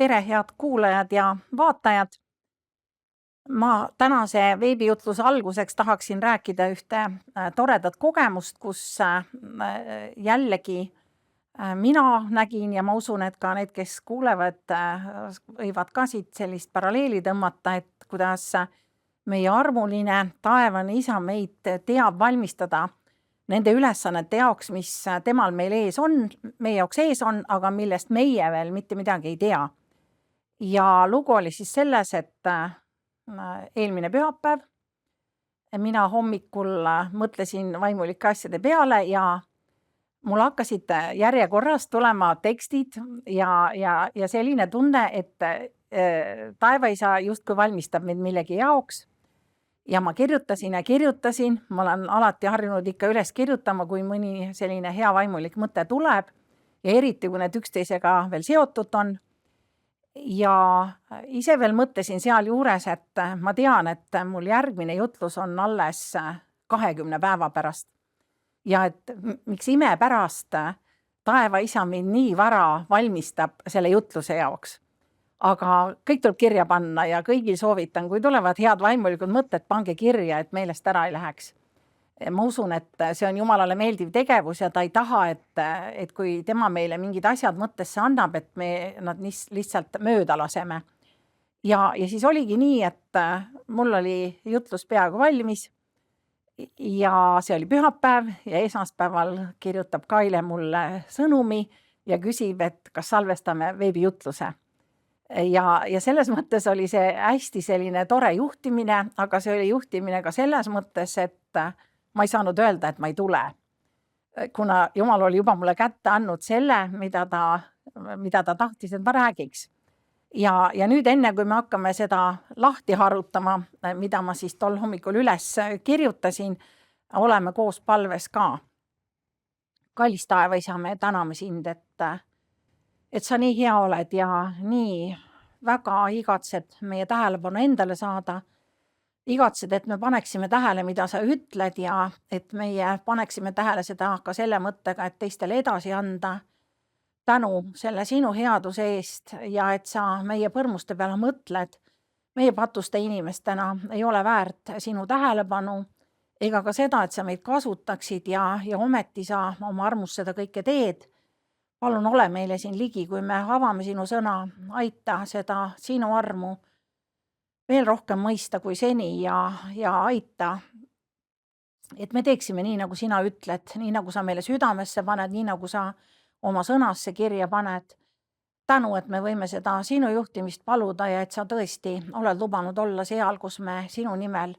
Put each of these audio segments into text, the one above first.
Tere, head kuulajad ja vaatajad! Ma tänase veebijutluse alguseks tahaksin rääkida ühte toredat kogemust, kus jällegi mina nägin ja ma usun, et ka need, kes kuulevad, võivad ka siit sellist paralleeli tõmmata, et kuidas meie armuline taevane isa meid teab valmistada nende ülesannete jaoks, mis temal meie jaoks ees on, aga millest meie veel mitte midagi ei tea. Ja lugu oli siis selles, et eelmine pühapäev mina hommikul mõtlesin vaimulike asjade peale ja mul hakkasid järjekorras tulema tekstid ja selline tunne, et taevaisa justkui valmistab meid millegi jaoks. Ja ma kirjutasin ja kirjutasin, ma olen alati harjunud ikka üles kirjutama, kui mõni selline hea vaimulik mõte tuleb ja eriti, kui need üksteisega veel seotud on. Ja ise veel mõtlesin seal juures, et ma tean, et mul järgmine jutlus on alles 20 päeva pärast. Ja et miks ime pärast taevaisa mind nii vara valmistab selle jutluse jaoks. Aga kõik tuleb kirja panna ja kõigil soovitan, kui tulevad head vaimulikud mõtted, pange kirja, et meelest ära ei läheks. Ma usun, et see on Jumalale meeldiv tegevus ja ta ei taha, et kui tema meile mingid asjad mõttesse annab, et me nad lihtsalt mööda laseme. Ja siis oligi nii, et mul oli jutlus peaaegu valmis ja see oli pühapäev ja esmaspäeval kirjutab Kaile mulle sõnumi ja küsib, et kas salvestame veebijutluse. Ja selles mõttes oli see hästi selline tore juhtimine, aga see oli juhtimine ka selles mõttes, et ma ei saanud öelda, et ma ei tule. Kuna Jumal oli juba mulle kätte andnud selle, mida ta tahtis, et ma räägiks. Ja nüüd enne, kui me hakkame seda lahti harutama, mida ma siis tol hommikul üles kirjutasin, oleme koos palves ka. Kallis taevaisa, me täname sind, et sa nii hea oled ja nii väga igatsed meie tähelepanu endale saada. Igatsed, et me paneksime tähele, mida sa ütled ja et meie paneksime tähele seda ka selle mõttega, et teistele edasi anda. Tänu selle sinu headuse eest ja et sa meie põrmuste peale mõtled. Meie patuste inimestena ei ole väärt sinu tähelepanu ega ka seda, et sa meid kasutaksid ja ometi sa oma armus seda kõike teed. Palun ole meile siin ligi, kui me avame sinu sõna, aita seda sinu armu veel rohkem mõista kui seni ja aita, et me teeksime nii, nagu sina ütled, nii nagu sa meile südamesse paned, nii nagu sa oma sõnasse kirja paned. Tänu, et me võime seda sinu juhtimist paluda ja et sa tõesti oled lubanud olla seal, kus me sinu nimel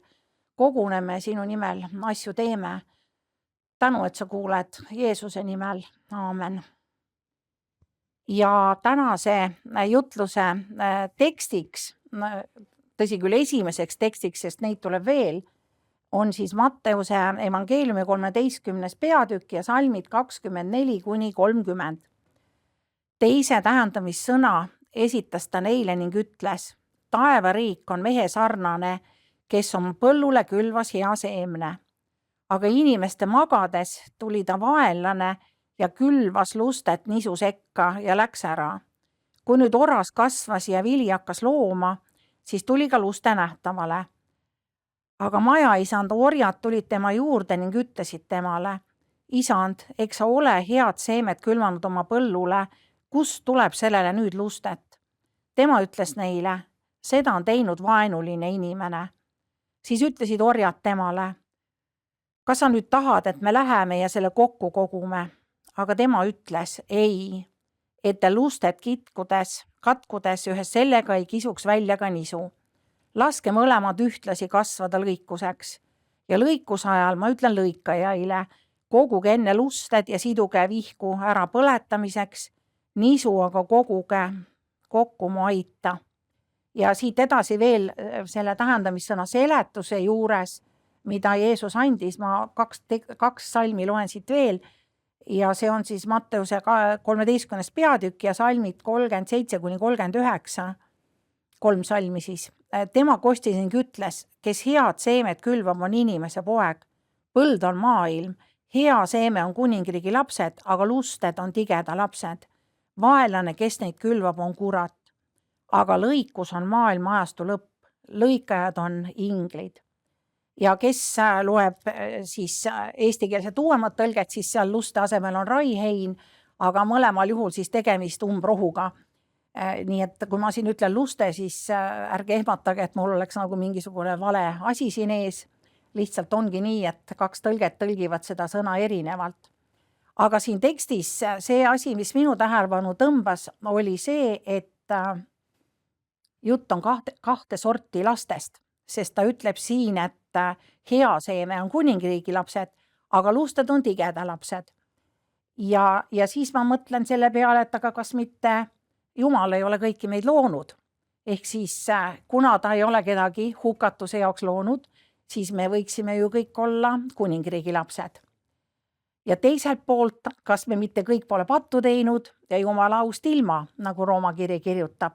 koguneme, sinu nimel asju teeme. Tänu, et sa kuuled Jeesuse nimel. Aamen. Ja tänase jutluse tekstiks, tõsi küll esimeseks tekstiks, sest neid tuleb veel, on siis Matteuse evangeeliumi 13. peatükk ja salmid 24–30. Teise tähendamissõna esitas ta neile ning ütles, taevariik on mehe sarnane, kes oma põllule külvas hea seemne. Aga inimeste magades tuli ta vaenlane ja külvas lustet nisu sekka ja läks ära. Kui nüüd oras kasvas ja vili hakkas looma, siis tuli ka luste nähtavale. Aga majaisand orjad tulid tema juurde ning ütlesid temale, isand, eks sa ole head seemet külvanud oma põllule, kust tuleb sellele nüüd lustet? Tema ütles neile, seda on teinud vaenuline inimene. Siis ütlesid orjad temale, kas sa nüüd tahad, et me läheme ja selle kokku kogume? Aga tema ütles, ei, et te lustet katkudes ühes sellega ei kisuks välja ka nisu. Laske mõlemad ühtlasi kasvada lõikuseks. Ja lõikuse ajal ma ütlen lõikajaile, koguge enne lusted ja siduge vihku ära põletamiseks, nisu aga koguge kokku mu aita. Ja siit edasi veel selle tähendamissõna seletuse juures, mida Jeesus andis, ma kaks salmi loen siit veel, ja see on siis Matteuse 13. peatükk ja salmid 37–39, 3 salmi siis. Tema kostis ning ütles, kes head seemet külvab, on inimese poeg. Põld on maailm, hea seeme on kuningriigi lapsed, aga lusted on tigeda lapsed. Vaenlane, kes neid külvab, on kurat. aga lõikus on maailma ajastu lõpp. Lõikajad on inglid. Ja kes loeb siis eestikeelset uuemat tõlget, siis seal luste asemel on raihein, aga mõlemal juhul siis tegemist umbrohuga. Nii et kui ma siin ütlen luste, siis ärge ehmatage, et mul oleks nagu mingisugune vale asi siin ees. Lihtsalt ongi nii, et kaks tõlget tõlgivad seda sõna erinevalt. Aga siin tekstis see asi, mis minu tähelepanu tõmbas, oli see, et jutt on kahte sorti lastest, sest ta ütleb siin, et hea seeme on kuningriigi lapsed, aga lusted on tigeda lapsed. Ja siis ma mõtlen selle peale, et aga kas mitte Jumal ei ole kõiki meid loonud. Ehk siis kuna ta ei ole kedagi hukatuse jaoks loonud, siis me võiksime ju kõik olla kuningriigi lapsed. Ja teiselt poolt, kas me mitte kõik pole pattu teinud ja Jumala aust ilma, nagu Rooma kiri kirjutab.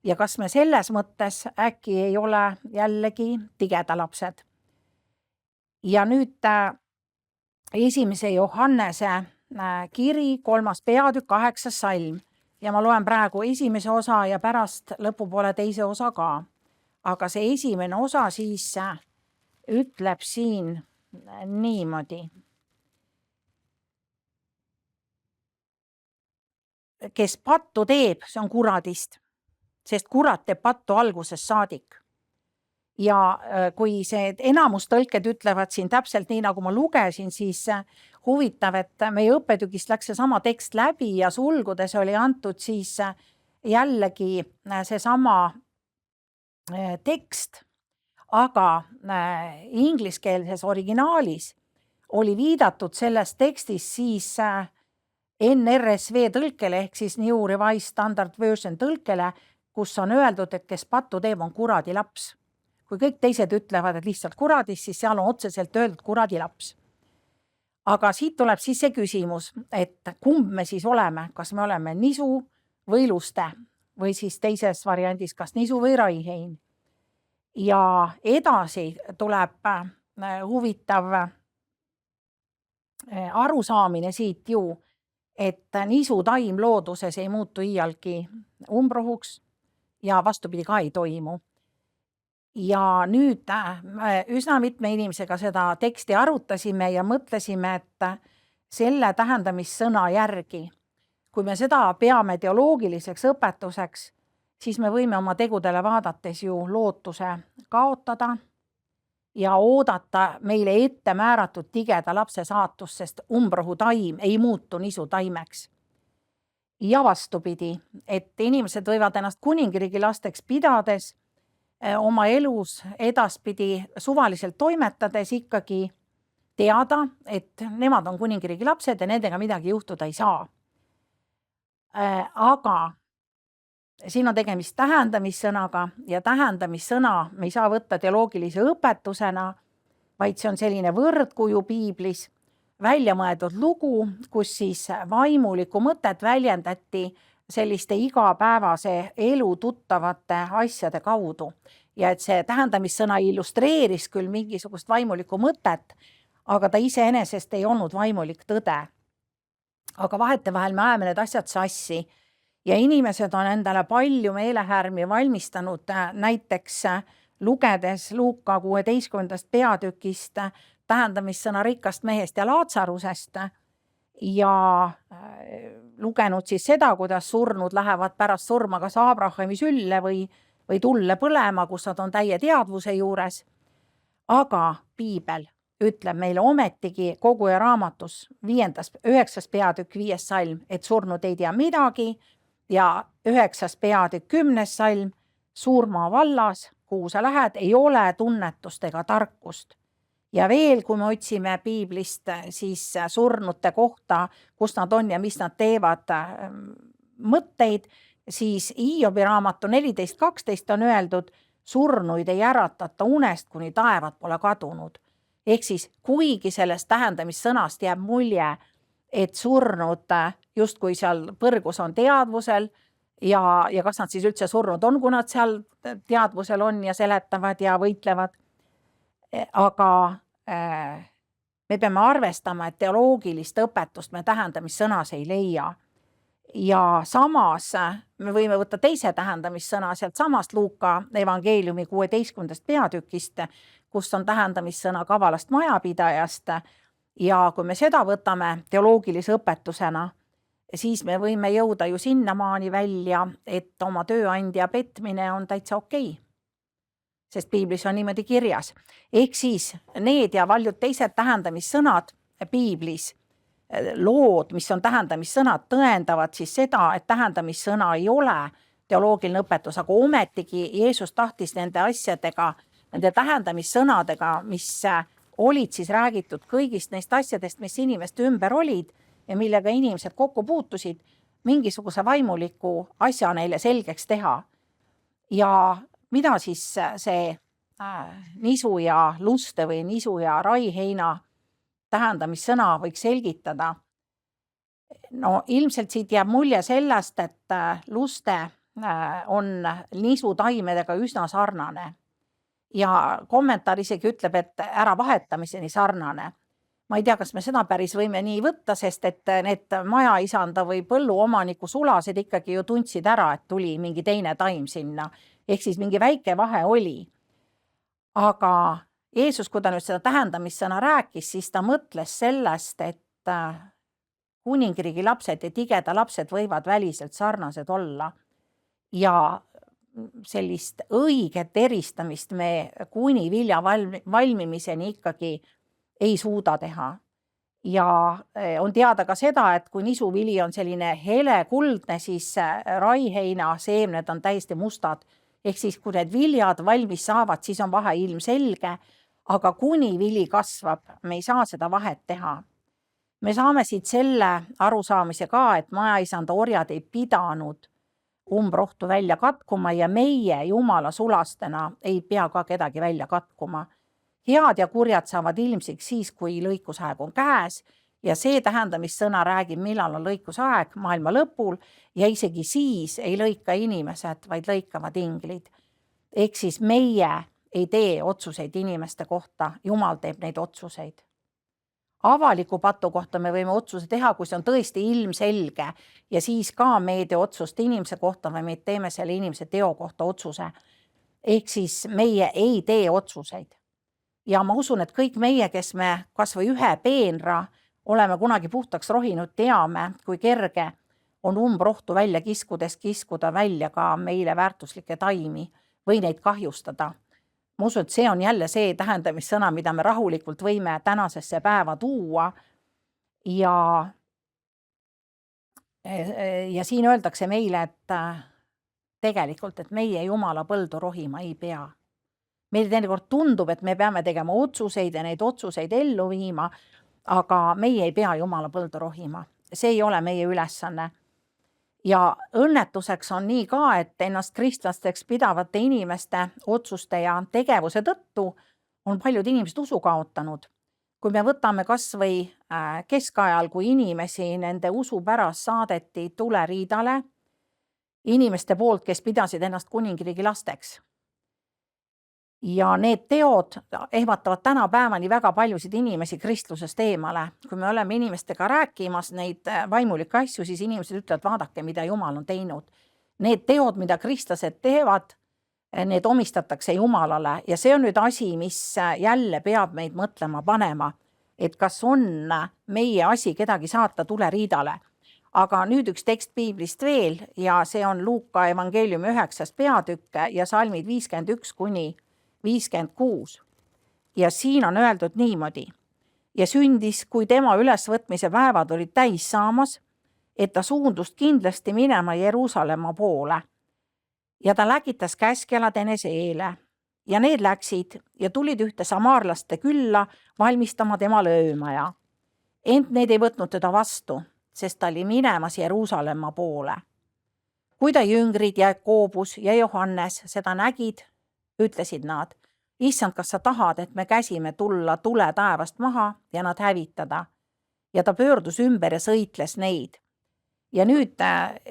Ja kas me selles mõttes äkki ei ole jällegi tigeda lapsed. Ja nüüd 1. Johannese kiri 3. peatükk 8. salm. Ja ma loen praegu esimese osa ja pärast lõpupoole teise osa ka. Aga see esimene osa siis ütleb siin niimoodi. Kes pattu teeb, see on kuradist, sest kurat teeb pattu algusest saadik. Ja kui see enamustõlked ütlevad siin täpselt nii, nagu ma lugesin, siis huvitav, et meie õppetükist läks see sama tekst läbi ja sulgudes oli antud siis jällegi see sama tekst, aga ingliskeelses originaalis oli viidatud selles tekstis siis NRSV tõlkele ehk siis New Revised Standard Version tõlkele, kus on öeldud, et kes pattu teeb, on kuradi laps. Kui kõik teised ütlevad, et lihtsalt kuradis, siis seal on otseselt öeldud kuradi laps. Aga siit tuleb siis see küsimus, et kumb me siis oleme, kas me oleme nisu või luste või siis teises variandis, kas nisu või raihein. Ja edasi tuleb huvitav arusaamine siit ju, et nisu taim looduses ei muutu iialgi umbrohuks ja vastupidi ka ei toimu. Ja nüüd üsna mitme inimesega seda teksti arutasime ja mõtlesime, et selle tähendamissõna järgi, kui me seda peame teoloogiliseks õpetuseks, siis me võime oma tegudele vaadates ju lootuse kaotada ja oodata meile ette määratud tigeda lapse saatust, sest umbrohu taim ei muutu nisu taimeks. Ja vastupidi, et inimesed võivad ennast kuningriigi lasteks pidades oma elus edaspidi suvaliselt toimetades ikkagi teada, et nemad on kuningriigi lapsed ja nendega midagi juhtuda ei saa. Aga siin on tegemist tähendamissõnaga ja tähendamissõna me ei saa võtta teoloogilise õpetusena, vaid see on selline võrdkuju piiblis välja mõeldud lugu, kus siis vaimulikku mõtet väljendati selliste igapäevase elu tuttavate asjade kaudu. Ja et see tähendamissõna illustreeris küll mingisugust vaimulikku mõtet, aga ta iseenesest ei olnud vaimulik tõde. Aga vahetevahel me ajame need asjad sassi ja inimesed on endale palju meelehärmi valmistanud näiteks lugedes Luuka 16. peatükist tähendamissõna rikkast mehest ja Laatsarusest ja lugenud siis seda, kuidas surnud lähevad pärast surma kas Abrahami sülle või tulle põlema, kus nad on täie teadvuse juures. Aga piibel ütleb meile ometigi Koguja raamatus 9. peatükk 5. salm, et surnud ei tea midagi ja 9. peatükk 10. salm, surma vallas, kuhu sa lähed, ei ole tunnetust ega tarkust. Ja veel, kui me otsime piiblist siis surnute kohta, kus nad on ja mis nad teevad mõtteid, siis Hiobi raamatu 14.12 on öeldud, surnuid ei äratata unest, kuni taevad pole kadunud. Ehk siis kuigi sellest tähendamissõnast jääb mulje, et surnud justkui seal põrgus on teadvusel ja kas nad siis üldse surnud on, kui nad seal teadvusel on ja seletavad ja võitlevad. Aga me peame arvestama, et teoloogilist õpetust me tähendamissõnas ei leia. Ja samas me võime võtta teise tähendamissõna sealt samast Luuka evangeeliumi 16. peatükist, kus on tähendamissõna kavalast majapidajast. Ja kui me seda võtame teoloogilise õpetusena, siis me võime jõuda ju sinnamaani välja, et oma tööandja petmine on täitsa okei. Sest piiblis on niimoodi kirjas. Ehk siis need ja paljud teised tähendamissõnad piiblis, lood, mis on tähendamissõnad, tõendavad siis seda, et tähendamissõna ei ole teoloogiline õpetus, aga ometigi Jeesus tahtis nende asjadega, nende tähendamissõnadega, mis olid siis räägitud kõigist neist asjadest, mis inimeste ümber olid ja millega inimesed kokku puutusid, mingisuguse vaimuliku asja neile selgeks teha. Ja mida siis see nisu ja luste või nisu ja raiheina tähendamissõna võiks selgitada? No ilmselt siit jääb mulje sellest, et luste on nisutaimedega üsna sarnane. Ja kommentaar isegi ütleb, et ära vahetamiseni sarnane. Ma ei tea, kas me seda päris võime nii võtta, sest et need majaisanda või põlluomaniku sulased ikkagi ju tundsid ära, et tuli mingi teine taim sinna. Ehk siis mingi väike vahe oli. Aga Jeesus, kui ta nüüd seda tähendamissõna rääkis, siis ta mõtles sellest, et kuningriigi lapsed ja tigeda lapsed võivad väliselt sarnased olla. Ja sellist õiget eristamist me kuni vilja valmimiseni ikkagi ei suuda teha. Ja on teada ka seda, et kui nisuvili on selline hele kuldne, siis raiheina seemned on täiesti mustad. Ehk siis, kui need viljad valmis saavad, siis on vahe ilmselge, aga kuni vili kasvab, me ei saa seda vahet teha. Me saame siit selle arusaamise ka, et majaisanda orjad ei pidanud umbrohtu välja katkuma ja meie Jumala sulastena ei pea ka kedagi välja katkuma. Head ja kurjad saavad ilmsiks siis, kui lõikusaeg on käes ja see tähendamissõna räägib, millal on lõikusaeg maailma lõpul ja isegi siis ei lõika inimesed, vaid lõikavad inglid. Ehk siis meie ei tee otsuseid inimeste kohta, Jumal teeb neid otsuseid. Avaliku patu kohta me võime otsuse teha, kui see on tõesti ilmselge ja siis ka me ei tee otsust inimese kohta või me teeme selle inimese teo kohta otsuse. Ehk siis meie ei tee otsuseid. Ja ma usun, et kõik meie, kes me kas või ühe peenra oleme kunagi puhtaks rohinud, teame, kui kerge on umbrohtu välja kiskuda välja ka meile väärtuslikke taimi või neid kahjustada. Ma usun, et see on jälle see tähendamissõna, mida me rahulikult võime tänasesse päeva tuua. Ja siin öeldakse meile, et tegelikult, et meie Jumala põldu rohima ei pea. Meile teinekord tundub, et me peame tegema otsuseid ja neid otsuseid ellu viima, aga meie ei pea Jumala põldu rohima. See ei ole meie ülesanne. Ja õnnetuseks on nii ka, et ennast kristlasteks pidavate inimeste otsuste ja tegevuse tõttu on paljud inimesed usu kaotanud. Kui me võtame kas või keskajal, kui inimesi nende usu pärast saadeti tuleriidale inimeste poolt, kes pidasid ennast kuningriigi lasteks. Ja need teod ehmatavad tänapäevani väga paljusid inimesi kristlusest eemale. Kui me oleme inimestega rääkimas neid vaimulikke asju, siis inimesed ütlevad, vaadake, mida Jumal on teinud. Need teod, mida kristlased teevad, need omistatakse Jumalale ja see on nüüd asi, mis jälle peab meid mõtlema panema, et kas on meie asi kedagi saata tuleriidale. Aga nüüd üks tekst piiblist veel ja see on Luuka evangeeliumi 9. peatükk ja salmid 51–56. Ja siin on öeldud niimoodi. Ja sündis, kui tema ülesvõtmise päevad olid täis saamas, et ta suundust kindlasti minema Jeruusalemma poole. Ja ta läkitas käskjalad enese eele. Ja need läksid ja tulid ühte samaarlaste külla valmistama tema öömaja. Ent need ei võtnud teda vastu, sest ta oli minemas Jeruusalemma poole. Kui ta jüngrid Jakoobus ja Johannes seda nägid, ütlesid nad, issand, kas sa tahad, et me käsime tulla tule taevast maha ja nad hävitada? Ja ta pöördus ümber ja sõitles neid. Ja nüüd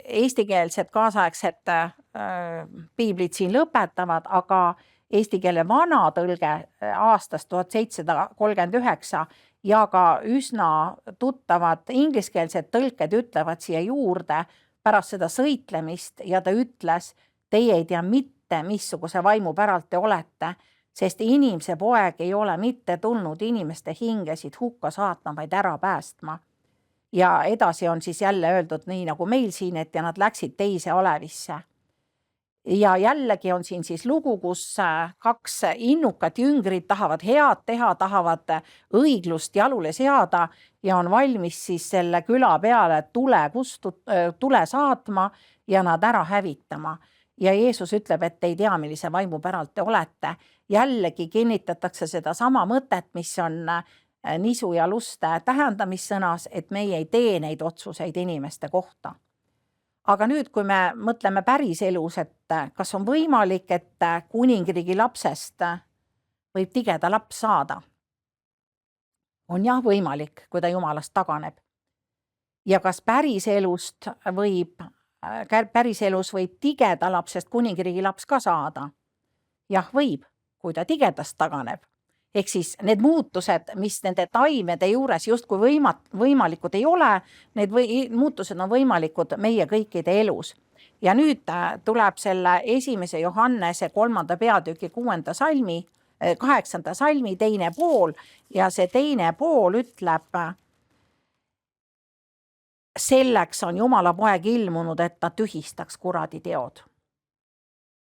eestikeelsed kaasaegsed piiblid siin lõpetavad, aga eesti keele vana tõlge aastast 1739 ja ka üsna tuttavad ingliskeelsed tõlked ütlevad siia juurde, pärast seda sõitlemist ja ta ütles, teie ei tea mitte, missuguse vaimu päralt te olete, sest inimese poeg ei ole mitte tulnud inimeste hingesid hukka saatma, vaid ära päästma. Ja edasi on siis jälle öeldud nii nagu meil siin, et ja nad läksid teise olevisse. Ja jällegi on siin siis lugu, kus kaks innukat jüngrit tahavad head teha, tahavad õiglust jalule seada ja on valmis siis selle küla peale tule saatma ja nad ära hävitama. Ja Jeesus ütleb, et ei tea, millise vaimu päralt te olete. Jällegi kinnitatakse seda sama mõtet, mis on nisu ja luste tähendamissõnas, et meie ei tee neid otsuseid inimeste kohta. Aga nüüd, kui me mõtleme päris elus, et kas on võimalik, et kuningriigi lapsest võib tigeda laps saada? On jah võimalik, kui ta Jumalast taganeb. Ja kas päris elus võib tigeda lapsest kuningriigi laps ka saada? Jah, võib, kui ta tigedast taganeb. Ehk siis need muutused, mis nende taimede juures justkui võimalikud ei ole, need muutused on võimalikud meie kõikide elus. Ja nüüd tuleb selle 1. Johannese 3. peatüki 8. salmi teine pool ja see teine pool ütleb, selleks on Jumala poeg ilmunud, et ta tühistaks kuradi teod.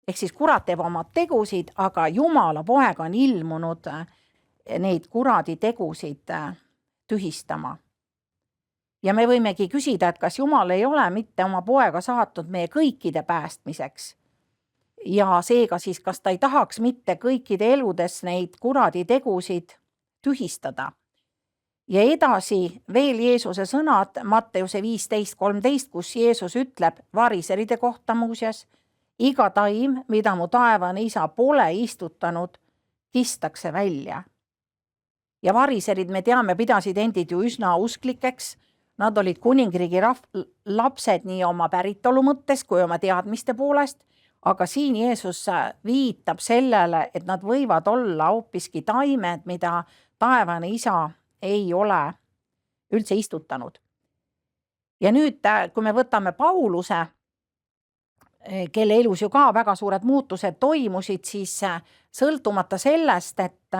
Ehk siis kurat teeb oma tegusid, aga Jumala poeg on ilmunud neid kuradi tegusid tühistama. Ja me võimegi küsida, et kas Jumal ei ole mitte oma poega saatnud meie kõikide päästmiseks. Ja seega siis, kas ta ei tahaks mitte kõikide eludes neid kuradi tegusid tühistada. Ja edasi veel Jeesuse sõnad Matteuse 15:13, kus Jeesus ütleb variseride kohta muuseas, iga taim, mida mu taevane isa pole istutanud, kistakse välja. Ja variserid, me teame, pidasid endid ju üsna usklikeks. Nad olid kuningriigi lapsed nii oma päritolu mõttes kui oma teadmiste poolest, aga siin Jeesus viitab sellele, et nad võivad olla hoopiski taimed, mida taevane isa ei ole üldse istutanud. Ja nüüd, kui me võtame Pauluse, kelle elus ju ka väga suured muutused toimusid, siis sõltumata sellest, et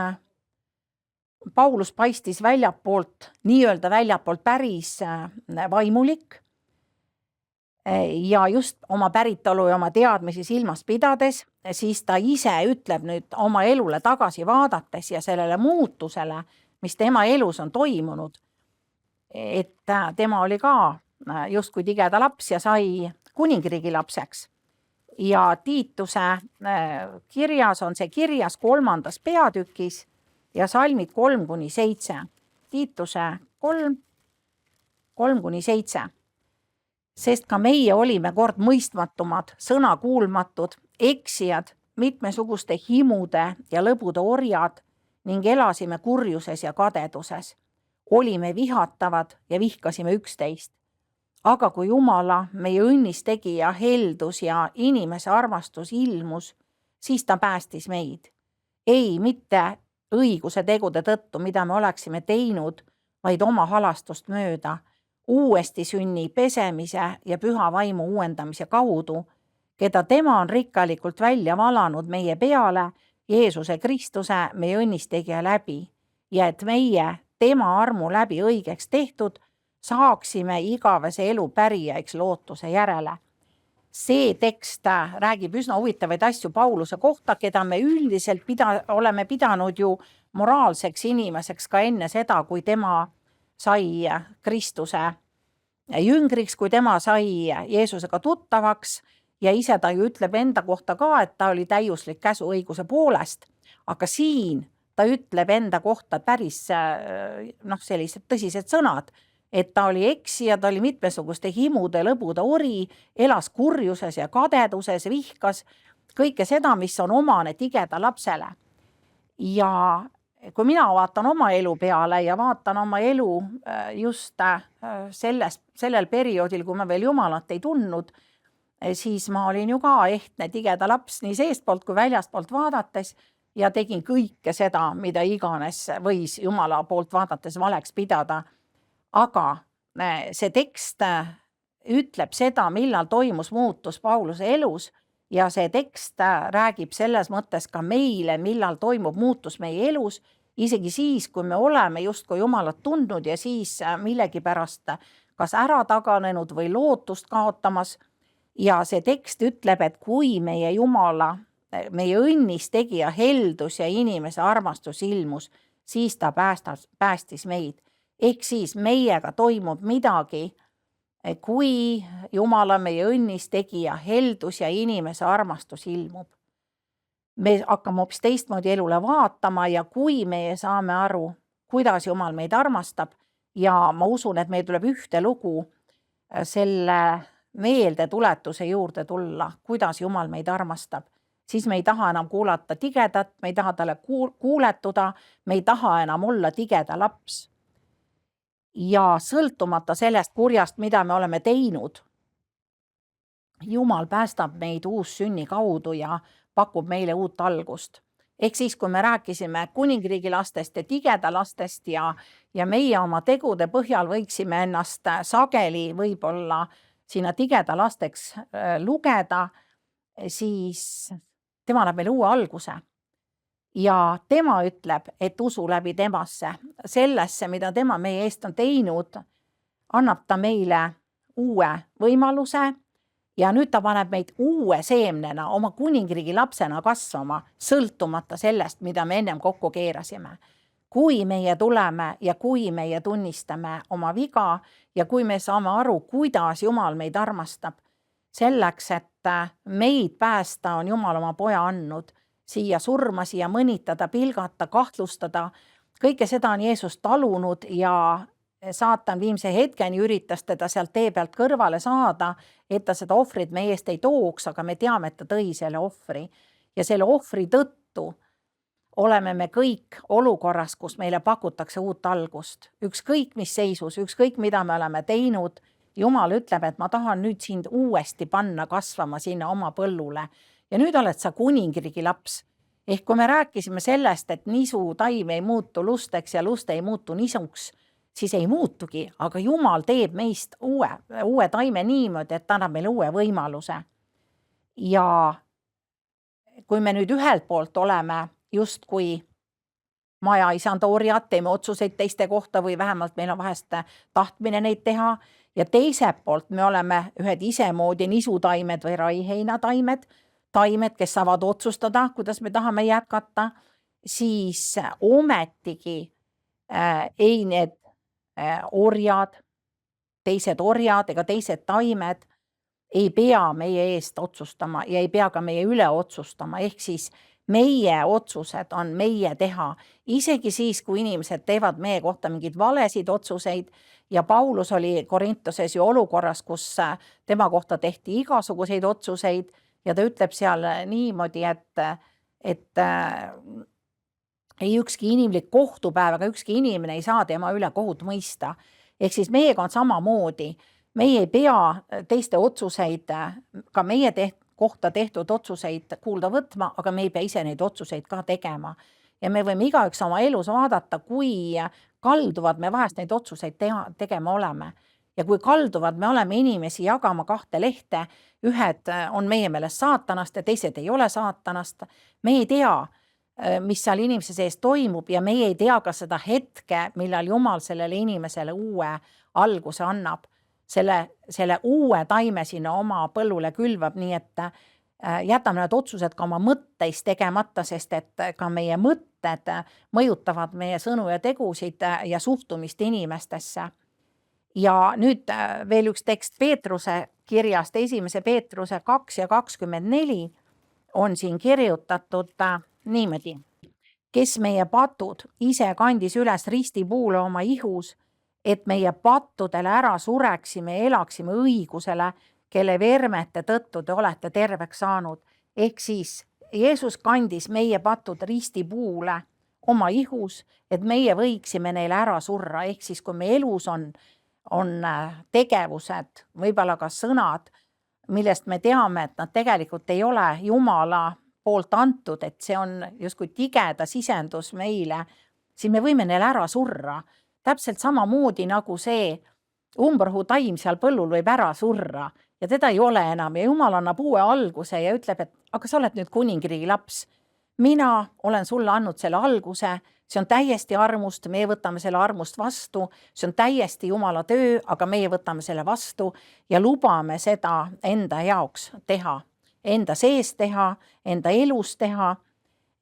Paulus paistis nii-öelda väljapoolt päris vaimulik ja just oma päritolu ja oma teadmisi silmas pidades, siis ta ise ütleb nüüd oma elule tagasi vaadates ja sellele muutusele, mis tema elus on toimunud, et tema oli ka justkui tigeda laps ja sai kuningriigi lapseks. Ja Tiituse kirjas on see kirjas 3. peatükis ja salmid 3-7. Tiituse 3-7. Sest ka meie olime kord mõistmatumad, sõnakuulmatud, eksijad, mitmesuguste himude ja lõbude orjad ning elasime kurjuses ja kadeduses. Olime vihatavad ja vihkasime üksteist. Aga kui Jumala, meie õnnistegija, heldus ja inimese armastus ilmus, siis ta päästis meid. Ei, mitte õiguse tegude tõttu, mida me oleksime teinud, vaid oma halastust mööda, uuesti sünni pesemise ja püha vaimu uuendamise kaudu, keda tema on rikkalikult välja valanud meie peale Jeesuse Kristuse, meie õnnistegija läbi, ja et meie tema armu läbi õigeks tehtud, saaksime igavese elu pärijaiks lootuse järele. See tekst räägib üsna huvitavaid asju Pauluse kohta, keda me üldiselt oleme pidanud ju moraalseks inimeseks ka enne seda, kui tema sai Kristuse jüngriks, kui tema sai Jeesusega tuttavaks ja ise ta ju ütleb enda kohta ka, et ta oli täiuslik käsuõiguse poolest, aga siin ta ütleb enda kohta päris sellised tõsised sõnad, et ta oli eksija, ta oli mitmesuguste himude, lõbude ori, elas kurjuses ja kadeduses, vihkas kõike seda, mis on omane tigeda lapsele. Ja kui mina vaatan oma elu peale ja vaatan oma elu just sellel perioodil, kui ma veel Jumalat ei tundnud, siis ma olin ju ka ehtne tigeda laps nii seestpoolt kui väljastpoolt vaadates ja tegin kõike seda, mida iganes võis Jumala poolt vaadates valeks pidada. Aga see tekst ütleb seda, millal toimus muutus Pauluse elus ja see tekst räägib selles mõttes ka meile, millal toimub muutus meie elus, isegi siis, kui me oleme justkui Jumalat tundnud ja siis millegipärast kas ära taganenud või lootust kaotamas. Ja see tekst ütleb, et kui meie Jumala, meie õnnis tegija heldus ja inimese armastus ilmus, siis ta päästis meid. Ehk siis meiega toimub midagi, kui Jumala, meie õnnis tegija heldus ja inimese armastus ilmub. Me hakkame hoopis teistmoodi elule vaatama ja kui meie saame aru, kuidas Jumal meid armastab ja ma usun, et meil tuleb ühte lugu selle meeldetuletuse juurde tulla, kuidas Jumal meid armastab, siis me ei taha enam kuulata tigedat, me ei taha talle kuuletuda, me ei taha enam olla tigeda laps. Ja sõltumata sellest kurjast, mida me oleme teinud, Jumal päästab meid uussünni kaudu ja pakub meile uut algust. Ehk siis, kui me rääkisime kuningriigi lastest ja tigeda lastest ja meie oma tegude põhjal võiksime ennast sageli võib-olla sinna tigeda lasteks lugeda, siis tema annab meile uue alguse. Ja tema ütleb, et usu läbi temasse, sellesse, mida tema meie eest on teinud, annab ta meile uue võimaluse ja nüüd ta paneb meid uue seemnena oma kuningriigi lapsena kasvama, sõltumata sellest, mida me ennem kokku keerasime. Kui meie tuleme ja kui meie tunnistame oma viga ja kui me saame aru, kuidas Jumal meid armastab, selleks, et meid päästa on Jumal oma poja andnud, siia surma, siia mõnitada, pilgata, kahtlustada, kõike seda on Jeesus talunud ja saatan viimse hetkeni üritas teda sealt tee pealt kõrvale saada, et ta seda ohvrit meie eest ei tooks, aga me teame, et ta tõi selle ohvri. Ja selle ohvri tõttu oleme me kõik olukorras, kus meile pakutakse uut algust. Ükskõik mis seisus, ükskõik mida me oleme teinud, Jumal ütleb, et ma tahan nüüd sind uuesti panna kasvama sinna oma põllule. Ja nüüd oled sa kuningriigi laps. Ehk kui me rääkisime sellest, et nisu taim ei muutu lusteks ja lust ei muutu nisuks, siis ei muutugi, aga Jumal teeb meist uue taime niimoodi, et ta annab meile uue võimaluse. Ja kui me nüüd ühelt poolt oleme justkui maja isand orjad, teeme otsuseid teiste kohta või vähemalt meil on vahest tahtmine neid teha ja teiselt poolt me oleme ühed isemoodi nisutaimed või raiheinataimed, kes saavad otsustada, kuidas me tahame jätkata, siis ometigi ei need orjad, teised orjad ega teised taimed ei pea meie eest otsustama ja ei pea ka meie üle otsustama, ehk siis meie otsused on meie teha, isegi siis, kui inimesed teevad meie kohta mingeid valesid otsuseid ja Paulus oli Korintoses ju olukorras, kus tema kohta tehti igasuguseid otsuseid ja ta ütleb seal niimoodi, et ei ükski inimlik kohtupäev, aga ükski inimene ei saa tema üle kohut mõista. Ehk siis meiega on samamoodi. Meie ei pea teiste otsuseid, ka meie kohta tehtud otsuseid kuulda võtma, aga me ei pea ise neid otsuseid ka tegema. Ja me võime igaüks oma elus vaadata, kui kalduvad me vahest neid otsuseid tegema oleme. Ja kui kalduvad me oleme inimesi jagama kahte lehte, ühed on meie meelest saatanast ja teised ei ole saatanast. Me ei tea, mis seal inimese sees toimub ja meie ei tea ka seda hetke, millal Jumal sellele inimesele uue alguse annab. Selle uue taime sinna oma põllule külvab, nii et jätame need otsused ka oma mõtteis tegemata, sest et ka meie mõtted mõjutavad meie sõnu ja tegusid ja suhtumist inimestesse. Ja nüüd veel üks tekst Peetruse kirjast, 1. Peetruse 2 ja 24 on siin kirjutatud niimoodi. Kes meie patud ise kandis üles ristipuule oma ihus, et meie pattudele ära sureksime ja elaksime õigusele, kelle vermete tõttu te olete terveks saanud. Ehk siis Jeesus kandis meie patud ristipuule oma ihus, et meie võiksime neile ära surra. Ehk siis kui me elus on tegevused, võib-olla ka sõnad, millest me teame, et nad tegelikult ei ole Jumala poolt antud, et see on justkui tigeda sisendus meile, siis me võime neile ära surra. Täpselt samamoodi nagu see, umbrohu taim seal põllul võib ära surra ja teda ei ole enam ja Jumal annab uue alguse ja ütleb, et aga sa oled nüüd kuningriigi laps. Mina olen sulle andnud selle alguse, see on täiesti armust, meie võtame selle armust vastu, see on täiesti Jumala töö, aga meie võtame selle vastu ja lubame seda enda jaoks teha, enda sees teha, enda elus teha.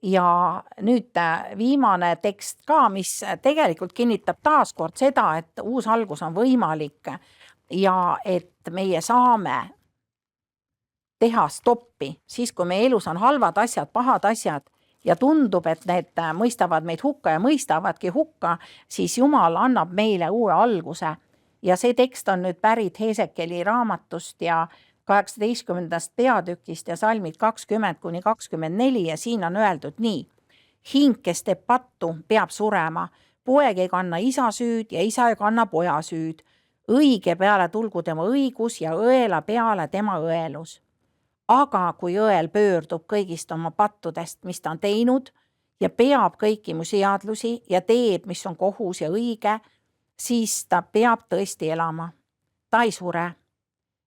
Ja nüüd viimane tekst ka, mis tegelikult kinnitab taaskord seda, et uus algus on võimalik ja et meie saame teha stoppi, siis kui meie elus on halvad asjad, pahad asjad ja tundub, et need mõistavad meid hukka ja mõistavadki hukka, siis Jumal annab meile uue alguse. Ja see tekst on nüüd pärit Hesekeli raamatust ja 18. peatükist ja salmid 20–24 ja siin on öeldud nii. Hing, kes teeb pattu, peab surema. Poeg ei kanna isa süüd ja isa ei kanna poja süüd. Õige peale tulgu tema õigus ja õela peale tema õelus. Aga kui õel pöördub kõigist oma pattudest, mis ta on teinud ja peab kõiki mu seadlusi ja teeb, mis on kohus ja õige, siis ta peab tõesti elama. Ta ei sure.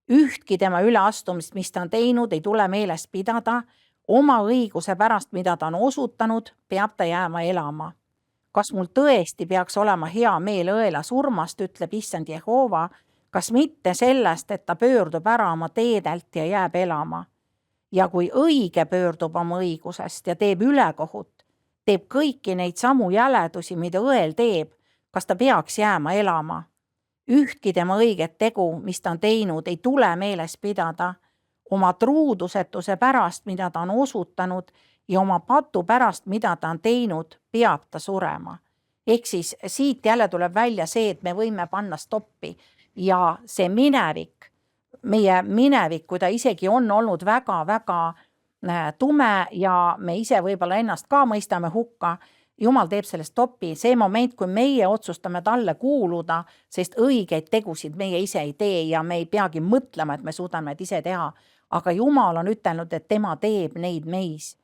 Ühtki tema üleastumist, mis ta on teinud, ei tule meelest pidada. Oma õiguse pärast, mida ta on osutanud, peab ta jääma elama. Kas mul tõesti peaks olema hea meel õela surmast, ütleb issand Jehova, kas mitte sellest, et ta pöördub ära oma teedelt ja jääb elama. Ja kui õige pöördub oma õigusest ja teeb ülekohut, teeb kõiki neid samu jäledusi, mida õel teeb, kas ta peaks jääma elama. Ühtki tema õiget tegu, mis ta on teinud, ei tule meeles pidada. Oma truudusetuse pärast, mida ta on osutanud ja oma patu pärast, mida ta on teinud, peab ta surema. Ehk siis siit jälle tuleb välja see, et me võime panna stoppi ja see minevik, meie minevik, kui ta isegi on olnud väga-väga tume ja me ise võib-olla ennast ka mõistame hukka, Jumal teeb selle stoppi, see moment, kui meie otsustame talle kuuluda, sest õigeid tegusid meie ise ei tee ja me ei peagi mõtlema, et me suudame need ise teha. Aga Jumal on ütelnud, et tema teeb neid meis.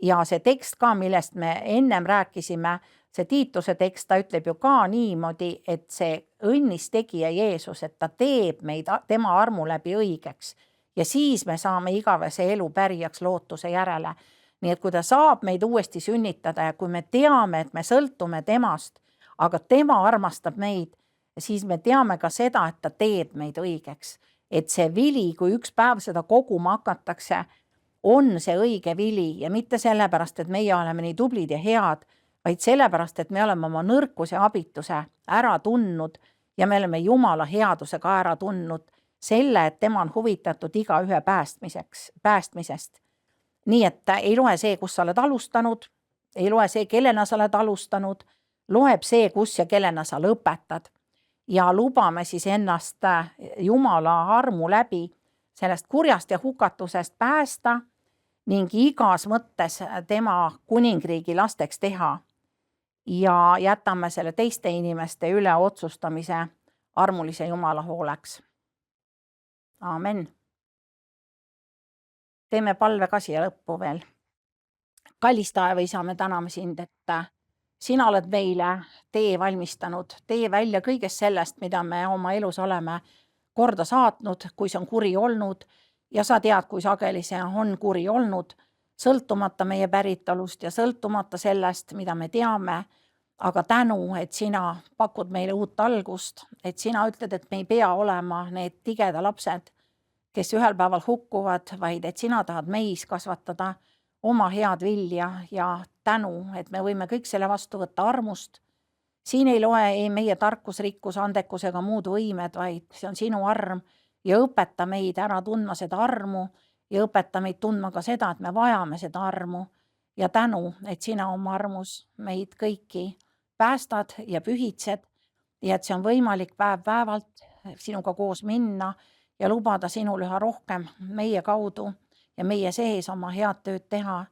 Ja see tekst ka, millest me ennem rääkisime, see Tiituse tekst, ta ütleb ju ka niimoodi, et see õnnis tegija Jeesus, et ta teeb meid tema armu läbi õigeks. Ja siis me saame igavese elu pärijaks lootuse järele. Nii et kui ta saab meid uuesti sünnitada ja kui me teame, et me sõltume temast, aga tema armastab meid, siis me teame ka seda, et ta teeb meid õigeks. Et see vili, kui üks päev seda koguma hakatakse, on see õige vili ja mitte sellepärast, et meie oleme nii tublid ja head, vaid sellepärast, et me oleme oma nõrkuse abituse ära tundnud ja me oleme Jumala headusega ära tundnud selle, et tema on huvitatud igaühe päästmisest. Nii et ei loe see, kus sa oled alustanud, ei loe see, kellena sa oled alustanud, loeb see, kus ja kellena sa lõpetad. Ja lubame siis ennast Jumala armu läbi sellest kurjast ja hukatusest päästa ning igas mõttes tema kuningriigi lasteks teha. Ja jätame selle teiste inimeste üle otsustamise armulise Jumala hooleks. Aamen. Teeme palve ka siia lõppu veel. Kallis taeva, me täname sind, et sina oled meile tee valmistanud, tee välja kõigest sellest, mida me oma elus oleme korda saatnud, kui see on kuri olnud ja sa tead, kui sageli see on kuri olnud, sõltumata meie päritolust ja sõltumata sellest, mida me teame, aga tänu, et sina pakud meile uut algust, et sina ütled, et me ei pea olema need tigeda lapsed, kes ühel päeval hukkuvad, vaid et sina tahad meis kasvatada oma head vilja ja tänu, et me võime kõik selle vastu võtta armust. Siin ei loe ei meie tarkus, rikkus, andekus ega muud võimed, vaid see on sinu arm ja õpeta meid ära tundma seda armu ja õpeta meid tundma ka seda, et me vajame seda armu ja tänu, et sina oma armus meid kõiki päästad ja pühitsed ja et see on võimalik päev-päevalt sinuga koos minna ja lubada sinul üha rohkem meie kaudu ja meie sees oma head tööd teha.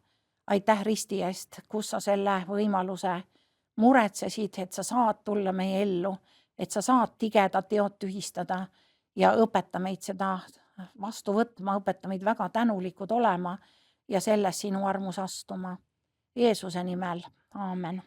Aitäh risti eest, kus sa selle võimaluse muretsesid, et sa saad tulla meie ellu, et sa saad tigedad teod tühistada ja õpeta meid seda vastu võtma, õpeta meid väga tänulikud olema ja selles sinu armus astuma. Jeesuse nimel, aamen.